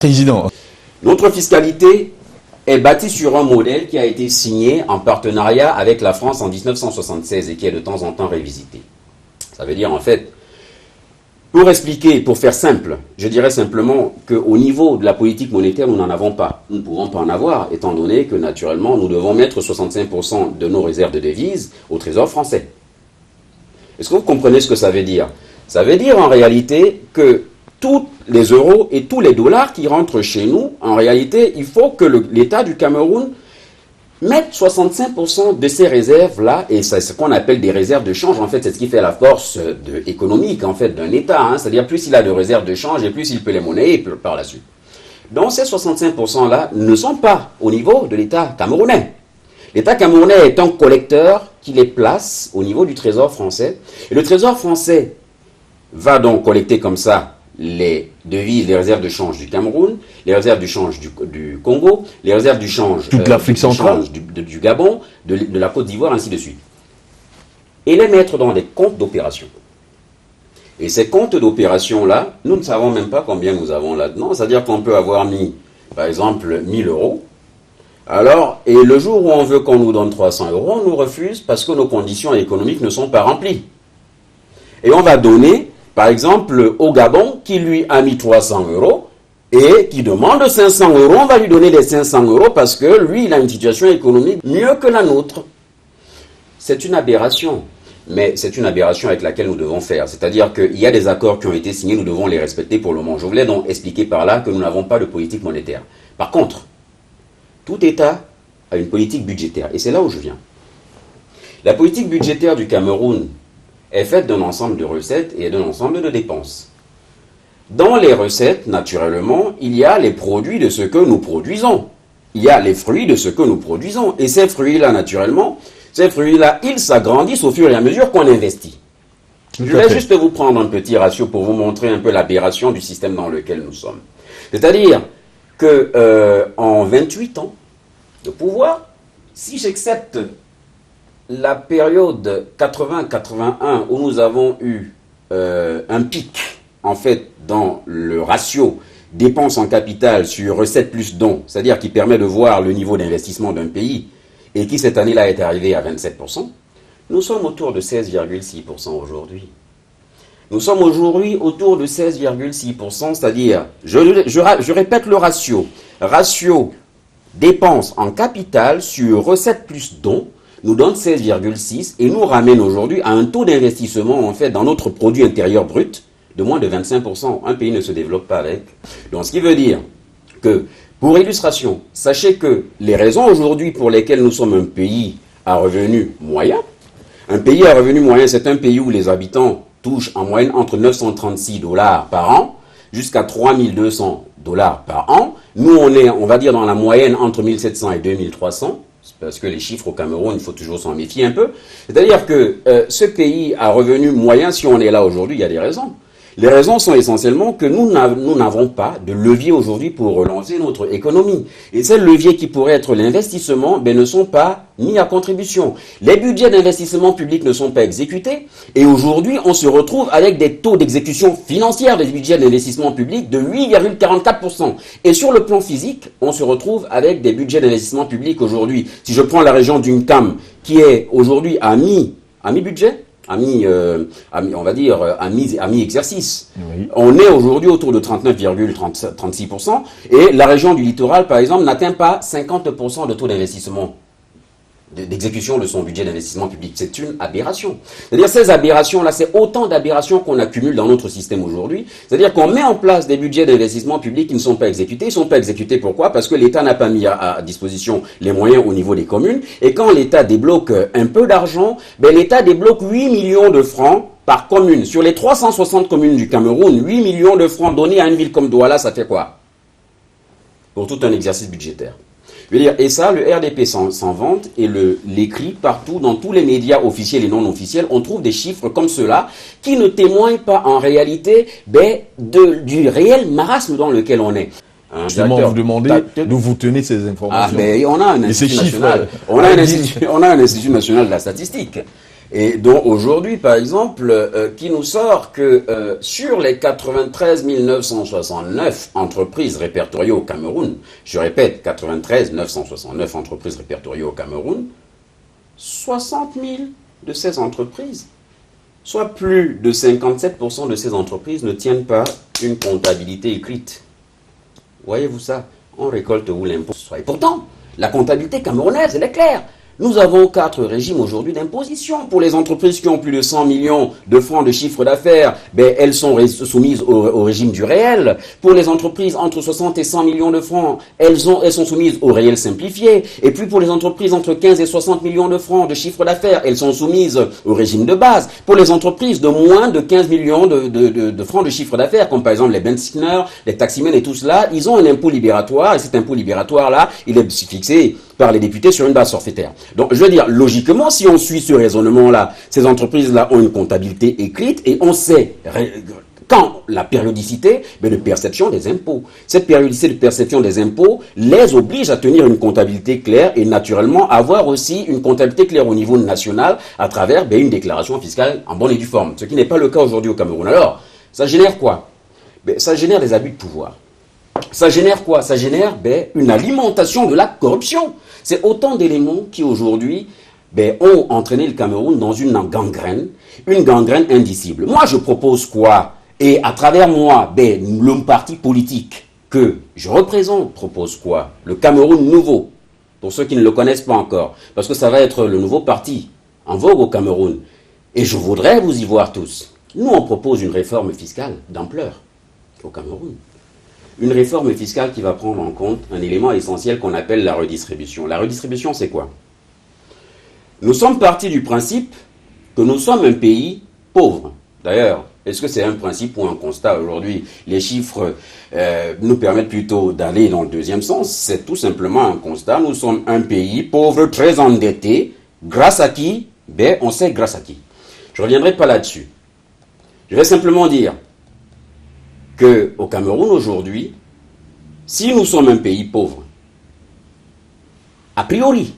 Président. Notre fiscalité est bâtie sur un modèle qui a été signé en partenariat avec la France en 1976 et qui est de temps en temps révisité. Ça veut dire en fait, pour expliquer, pour faire simple, je dirais simplement qu'au niveau de la politique monétaire, nous n'en avons pas. Nous ne pouvons pas en avoir, étant donné que naturellement, nous devons mettre 65% de nos réserves de devises au Trésor français. Est-ce que vous comprenez ce que ça veut dire? Ça veut dire en réalité que tous les euros et tous les dollars qui rentrent chez nous, en réalité, il faut que l'État du Cameroun mette 65% de ces réserves-là, et c'est ce qu'on appelle des réserves de change. En fait, c'est ce qui fait la force économique en fait, d'un État. Hein. C'est-à-dire, plus il a de réserves de change, et plus il peut les monnayer par la suite. Donc, ces 65%-là ne sont pas au niveau de l'État camerounais. L'État camerounais est un collecteur qui les place au niveau du Trésor français. Et le Trésor français va donc collecter comme ça les devises, les réserves de change du Cameroun, les réserves du change du Congo, les réserves du change toute l'Afrique centrale, du Gabon, de la Côte d'Ivoire, ainsi de suite. Et les mettre dans des comptes d'opération. Et ces comptes d'opération-là, nous ne savons même pas combien nous avons là-dedans. C'est-à-dire qu'on peut avoir mis, par exemple, 1000 euros. Alors, et le jour où on veut qu'on nous donne 300 euros, on nous refuse parce que nos conditions économiques ne sont pas remplies. Et on va donner, par exemple, au Gabon, qui lui a mis 300 euros et qui demande 500 euros, on va lui donner les 500 euros parce que lui, il a une situation économique mieux que la nôtre. C'est une aberration, mais c'est une aberration avec laquelle nous devons faire. C'est-à-dire qu'il y a des accords qui ont été signés, nous devons les respecter pour le moment. Je voulais donc expliquer par là que nous n'avons pas de politique monétaire. Par contre, tout État a une politique budgétaire, et c'est là où je viens. La politique budgétaire du Cameroun est faite d'un ensemble de recettes et d'un ensemble de dépenses. Dans les recettes, naturellement, il y a les produits de ce que nous produisons. Il y a les fruits de ce que nous produisons. Et ces fruits-là, naturellement, ces fruits-là, ils s'agrandissent au fur et à mesure qu'on investit. Je vais juste vous prendre un petit ratio pour vous montrer un peu l'aberration du système dans lequel nous sommes. C'est-à-dire que en 28 ans de pouvoir, si j'accepte la période 80-81 où nous avons eu un pic, en fait, dans le ratio dépenses en capital sur recettes plus dons, c'est-à-dire qui permet de voir le niveau d'investissement d'un pays, et qui cette année-là est arrivé à 27%, nous sommes autour de 16,6% aujourd'hui. Nous sommes aujourd'hui autour de 16,6%, c'est-à-dire, je répète le ratio, dépenses en capital sur recettes plus dons, nous donne 16,6 et nous ramène aujourd'hui à un taux d'investissement en fait dans notre produit intérieur brut de moins de 25%. Un pays ne se développe pas avec. Donc ce qui veut dire que, pour illustration, sachez que les raisons aujourd'hui pour lesquelles nous sommes un pays à revenu moyen, c'est un pays où les habitants touchent en moyenne entre 936 $ par an jusqu'à 3200 $ par an. Nous on va dire dans la moyenne entre 1700 et 2300. Parce que les chiffres au Cameroun, il faut toujours s'en méfier un peu. C'est-à-dire que ce pays à revenu moyen, si on est là aujourd'hui, il y a des raisons. Les raisons sont essentiellement que nous n'avons pas de levier aujourd'hui pour relancer notre économie. Et ces leviers qui pourraient être l'investissement, ne sont pas mis à contribution. Les budgets d'investissement public ne sont pas exécutés. Et aujourd'hui, on se retrouve avec des taux d'exécution financière des budgets d'investissement public de 8,44%. Et sur le plan physique, on se retrouve avec des budgets d'investissement public aujourd'hui. Si je prends la région d'Uncam, qui est aujourd'hui à mi-budget, à mi-exercice. Oui. On est aujourd'hui autour de 39,36% et la région du littoral, par exemple, n'atteint pas 50% de taux d'investissement, d'exécution de son budget d'investissement public. C'est une aberration. C'est-à-dire ces aberrations-là, c'est autant d'aberrations qu'on accumule dans notre système aujourd'hui. C'est-à-dire qu'on met en place des budgets d'investissement public qui ne sont pas exécutés. Ils ne sont pas exécutés pourquoi? Parce que l'État n'a pas mis à disposition les moyens au niveau des communes. Et quand l'État débloque un peu d'argent, l'État débloque 8 millions de francs par commune. Sur les 360 communes du Cameroun, 8 millions de francs donnés à une ville comme Douala, ça fait quoi? Pour tout un exercice budgétaire. Je veux dire, et ça, le RDP s'en vante et l'écrit partout, dans tous les médias officiels et non officiels, on trouve des chiffres comme ceux-là qui ne témoignent pas en réalité du réel marasme dans lequel on est. Justement, vous demandez d'où vous tenez ces informations. On a un institut national. On a un institut national de la statistique. Et dont aujourd'hui, par exemple, qui nous sort que sur les 93 969 entreprises répertoriées au Cameroun, je répète, 93 969 entreprises répertoriées au Cameroun, 60 000 de ces entreprises, soit plus de 57% de ces entreprises ne tiennent pas une comptabilité écrite. Voyez-vous ça? On récolte où l'impôt? Et pourtant, la comptabilité camerounaise, elle est claire. Nous avons 4 régimes aujourd'hui d'imposition. Pour les entreprises qui ont plus de 100 millions de francs de chiffre d'affaires, elles sont soumises au régime du réel. Pour les entreprises entre 60 et 100 millions de francs, elles sont soumises au réel simplifié. Et puis pour les entreprises entre 15 et 60 millions de francs de chiffre d'affaires, elles sont soumises au régime de base. Pour les entreprises de moins de 15 millions de francs de chiffre d'affaires, comme par exemple les benzineurs, les taximens et tout cela, ils ont un impôt libératoire. Et cet impôt libératoire-là, il est fixé par les députés sur une base forfaitaire. Donc, je veux dire, logiquement, si on suit ce raisonnement-là, ces entreprises-là ont une comptabilité écrite et on sait quand la périodicité de perception des impôts. Cette périodicité de perception des impôts les oblige à tenir une comptabilité claire et naturellement avoir aussi une comptabilité claire au niveau national à travers une déclaration fiscale en bonne et due forme, ce qui n'est pas le cas aujourd'hui au Cameroun. Alors, ça génère quoi? Ça génère des abus de pouvoir. Ça génère quoi? Ça génère une alimentation de la corruption. C'est autant d'éléments qui aujourd'hui ont entraîné le Cameroun dans une gangrène indicible. Moi, je propose quoi? Et à travers moi, le parti politique que je représente propose quoi? Le Cameroun nouveau, pour ceux qui ne le connaissent pas encore, parce que ça va être le nouveau parti en vogue au Cameroun. Et je voudrais vous y voir tous. Nous, on propose une réforme fiscale d'ampleur au Cameroun. Une réforme fiscale qui va prendre en compte un élément essentiel qu'on appelle la redistribution. La redistribution, c'est quoi? Nous sommes partis du principe que nous sommes un pays pauvre. D'ailleurs, est-ce que c'est un principe ou un constat aujourd'hui? Les chiffres nous permettent plutôt d'aller dans le deuxième sens. C'est tout simplement un constat. Nous sommes un pays pauvre, très endetté. Grâce à qui? On sait grâce à qui. Je ne reviendrai pas là-dessus. Je vais simplement dire qu'au Cameroun aujourd'hui, si nous sommes un pays pauvre, a priori,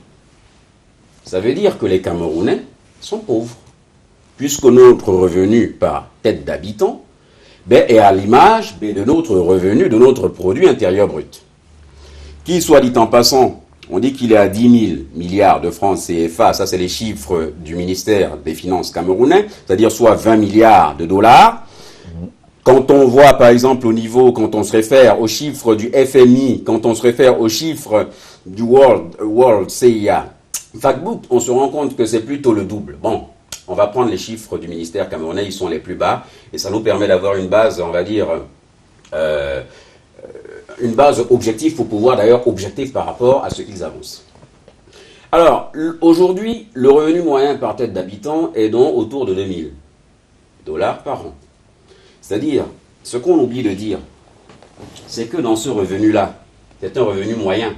ça veut dire que les Camerounais sont pauvres, puisque notre revenu par tête d'habitant est à l'image de notre revenu, de notre produit intérieur brut. Qui, soit dit en passant, on dit qu'il est à 10 000 milliards de francs CFA, ça c'est les chiffres du ministère des Finances camerounais, c'est-à-dire soit 20 milliards de dollars. Quand on voit, par exemple, au niveau, quand on se réfère aux chiffres du FMI, quand on se réfère aux chiffres du World CIA Factbook, on se rend compte que c'est plutôt le double. Bon, on va prendre les chiffres du ministère camerounais, ils sont les plus bas, et ça nous permet d'avoir une base, on va dire, une base objective pour pouvoir d'ailleurs objecter par rapport à ce qu'ils avancent. Alors, aujourd'hui, le revenu moyen par tête d'habitant est donc autour de 2 000 $ par an. C'est-à-dire, ce qu'on oublie de dire, c'est que dans ce revenu-là, c'est un revenu moyen.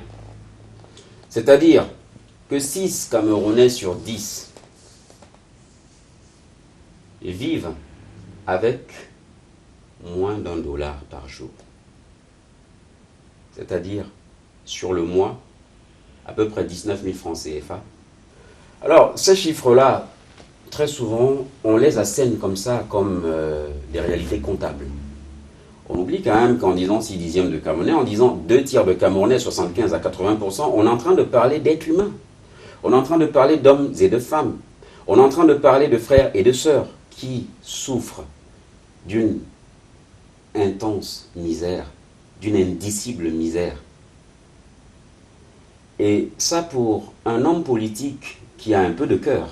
C'est-à-dire que 6 Camerounais sur 10 vivent avec moins d'1 $ par jour. C'est-à-dire, sur le mois, à peu près 19 000 francs CFA. Alors, ces chiffres-là, très souvent, on les assène comme ça, comme des réalités comptables. On oublie quand même qu'en disant 6 dixièmes de Camerounais, en disant 2 tiers de Camerounais, 75 à 80%, on est en train de parler d'êtres humains. On est en train de parler d'hommes et de femmes. On est en train de parler de frères et de sœurs qui souffrent d'une intense misère, d'une indicible misère. Et ça, pour un homme politique qui a un peu de cœur,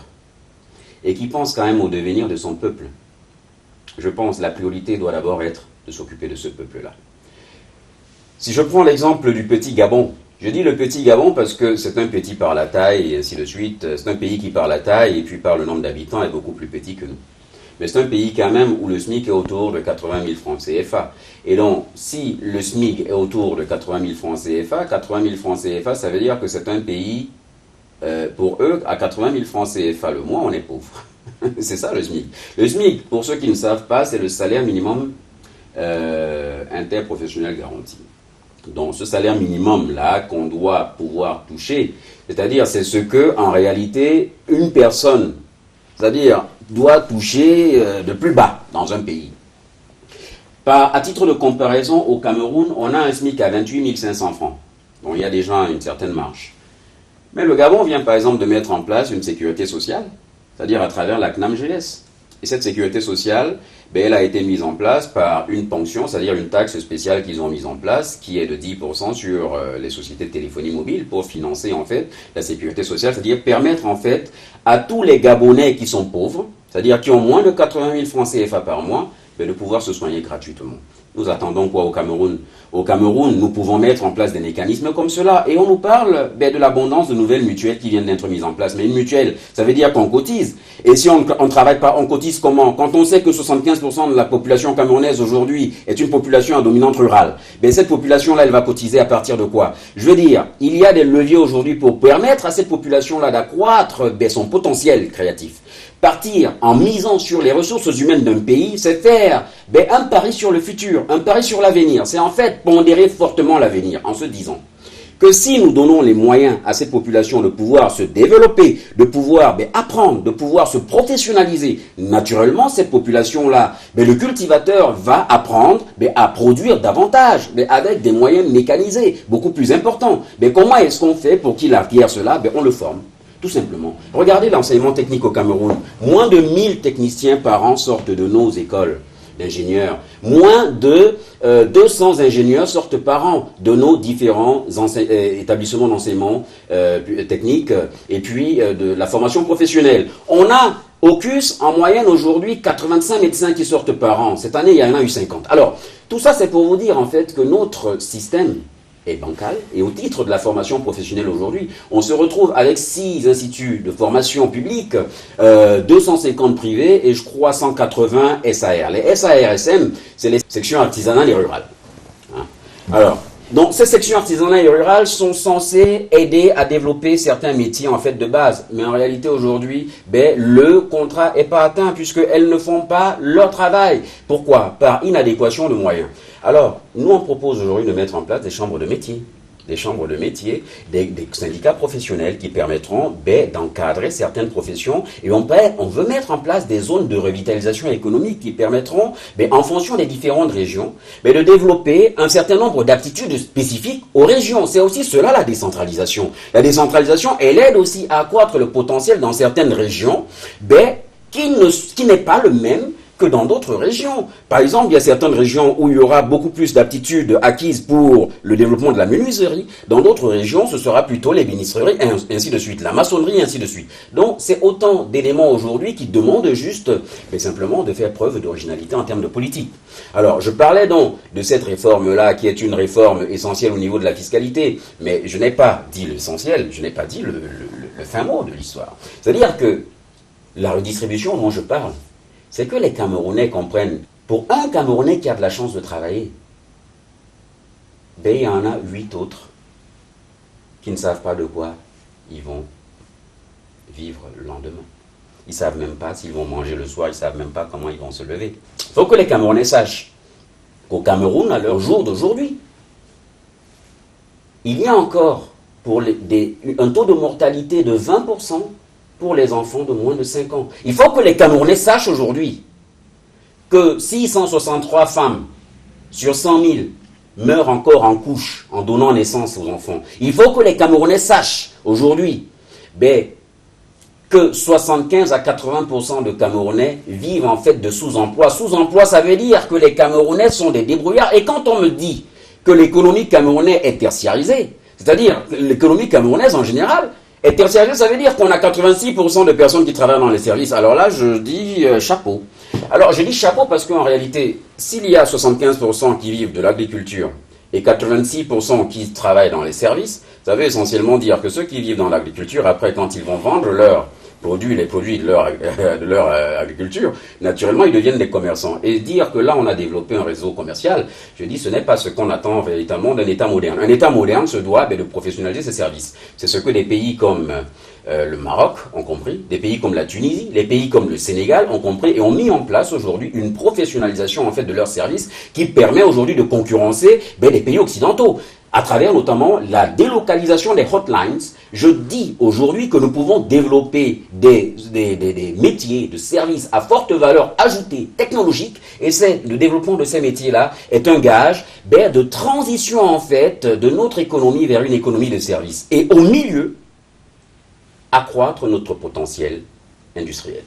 et qui pense quand même au devenir de son peuple, je pense que la priorité doit d'abord être de s'occuper de ce peuple-là. Si je prends l'exemple du petit Gabon, je dis le petit Gabon parce que c'est un petit par la taille et ainsi de suite, c'est un pays qui par la taille et puis par le nombre d'habitants est beaucoup plus petit que nous. Mais c'est un pays quand même où le SMIC est autour de 80 000 francs CFA. Et donc, si le SMIC est autour de 80 000 francs CFA, 80 000 francs CFA, ça veut dire que c'est un pays, pour eux, à 80 000 francs CFA le mois, on est pauvre. C'est ça le SMIC. Le SMIC, pour ceux qui ne savent pas, c'est le salaire minimum interprofessionnel garanti. Donc ce salaire minimum-là qu'on doit pouvoir toucher, c'est-à-dire c'est ce que, en réalité, une personne c'est-à-dire doit toucher de plus bas dans un pays. À titre de comparaison, au Cameroun, on a un SMIC à 28 500 francs. Bon, il y a déjà une certaine marge. Mais le Gabon vient par exemple de mettre en place une sécurité sociale, c'est-à-dire à travers la CNAM-GLS. Et cette sécurité sociale, elle a été mise en place par une ponction, c'est-à-dire une taxe spéciale qu'ils ont mise en place, qui est de 10% sur les sociétés de téléphonie mobile pour financer en fait la sécurité sociale, c'est-à-dire permettre en fait à tous les Gabonais qui sont pauvres, c'est-à-dire qui ont moins de 80 000 francs CFA par mois, de pouvoir se soigner gratuitement. Nous attendons quoi au Cameroun? Au Cameroun, nous pouvons mettre en place des mécanismes comme cela. Et on nous parle de l'abondance de nouvelles mutuelles qui viennent d'être mises en place. Mais une mutuelle, ça veut dire qu'on cotise. Et si on ne travaille pas, on cotise comment? Quand on sait que 75% de la population camerounaise aujourd'hui est une population à dominante rurale, cette population-là, elle va cotiser à partir de quoi? Je veux dire, il y a des leviers aujourd'hui pour permettre à cette population-là d'accroître son potentiel créatif. Partir en misant sur les ressources humaines d'un pays, c'est faire un pari sur le futur, un pari sur l'avenir. C'est en fait pondérer fortement l'avenir en se disant que si nous donnons les moyens à cette population de pouvoir se développer, de pouvoir apprendre, de pouvoir se professionnaliser, naturellement cette population-là, le cultivateur va apprendre à produire davantage, avec des moyens mécanisés, beaucoup plus importants. Comment est-ce qu'on fait pour qu'il acquiert cela? On le forme. Tout simplement. Regardez l'enseignement technique au Cameroun. Moins de 1000 techniciens par an sortent de nos écoles d'ingénieurs. Moins de 200 ingénieurs sortent par an de nos différents établissements d'enseignement technique et puis de la formation professionnelle. On a au CUS, en moyenne aujourd'hui, 85 médecins qui sortent par an. Cette année, il y en a eu 50. Alors, tout ça, c'est pour vous dire en fait que notre système est bancal, et au titre de la formation professionnelle aujourd'hui, on se retrouve avec 6 instituts de formation publique, 250 privés et je crois 180 SAR. Les SARSM, c'est les sections artisanales et rurales. Alors, donc ces sections artisanales et rurales sont censées aider à développer certains métiers en fait de base, mais en réalité aujourd'hui, le contrat n'est pas atteint puisqu'elles ne font pas leur travail. Pourquoi? Par inadéquation de moyens. Alors, nous on propose aujourd'hui de mettre en place des chambres de métiers. Des syndicats professionnels qui permettront d'encadrer certaines professions et on veut mettre en place des zones de revitalisation économique qui permettront, en fonction des différentes régions, de développer un certain nombre d'aptitudes spécifiques aux régions. C'est aussi cela la décentralisation. La décentralisation, elle aide aussi à accroître le potentiel dans certaines régions, qui n'est pas le même que dans d'autres régions. Par exemple, il y a certaines régions où il y aura beaucoup plus d'aptitudes acquises pour le développement de la menuiserie. Dans d'autres régions, ce sera plutôt l'ébénisterie, et ainsi de suite, la maçonnerie, et ainsi de suite. Donc, c'est autant d'éléments aujourd'hui qui demandent juste, simplement, de faire preuve d'originalité en termes de politique. Alors, je parlais donc de cette réforme-là, qui est une réforme essentielle au niveau de la fiscalité, mais je n'ai pas dit l'essentiel, je n'ai pas dit le fin mot de l'histoire. C'est-à-dire que la redistribution dont je parle, c'est que les Camerounais comprennent. Pour un Camerounais qui a de la chance de travailler, il y en a 8 autres qui ne savent pas de quoi ils vont vivre le lendemain. Ils ne savent même pas s'ils vont manger le soir, ils ne savent même pas comment ils vont se lever. Il faut que les Camerounais sachent qu'au Cameroun, à leur jour d'aujourd'hui, il y a encore un taux de mortalité de 20% pour les enfants de moins de 5 ans. Il faut que les Camerounais sachent aujourd'hui que 663 femmes sur 100 000 meurent encore en couche en donnant naissance aux enfants. Il faut que les Camerounais sachent aujourd'hui que 75 à 80% de Camerounais vivent en fait de sous-emploi. Sous-emploi, ça veut dire que les Camerounais sont des débrouillards. Et quand on me dit que l'économie camerounaise est tertiarisée, c'est-à-dire l'économie camerounaise en général, et tertiarisé, ça veut dire qu'on a 86% de personnes qui travaillent dans les services. Alors là, je dis chapeau. Alors, je dis chapeau parce qu'en réalité, s'il y a 75% qui vivent de l'agriculture et 86% qui travaillent dans les services, ça veut essentiellement dire que ceux qui vivent dans l'agriculture, après, quand ils vont vendre les produits de leur agriculture, naturellement, ils deviennent des commerçants. Et dire que là, on a développé un réseau commercial, je dis, ce n'est pas ce qu'on attend véritablement d'un État moderne. Un État moderne se doit de professionnaliser ses services. C'est ce que des pays comme le Maroc ont compris, des pays comme la Tunisie, les pays comme le Sénégal ont compris et ont mis en place aujourd'hui une professionnalisation en fait de leurs services qui permet aujourd'hui de concurrencer les pays occidentaux. à travers notamment la délocalisation des hotlines. Je dis aujourd'hui que nous pouvons développer des métiers de services à forte valeur ajoutée technologique, et le développement de ces métiers-là est un gage de transition en fait de notre économie vers une économie de services. Et au milieu, accroître notre potentiel industriel.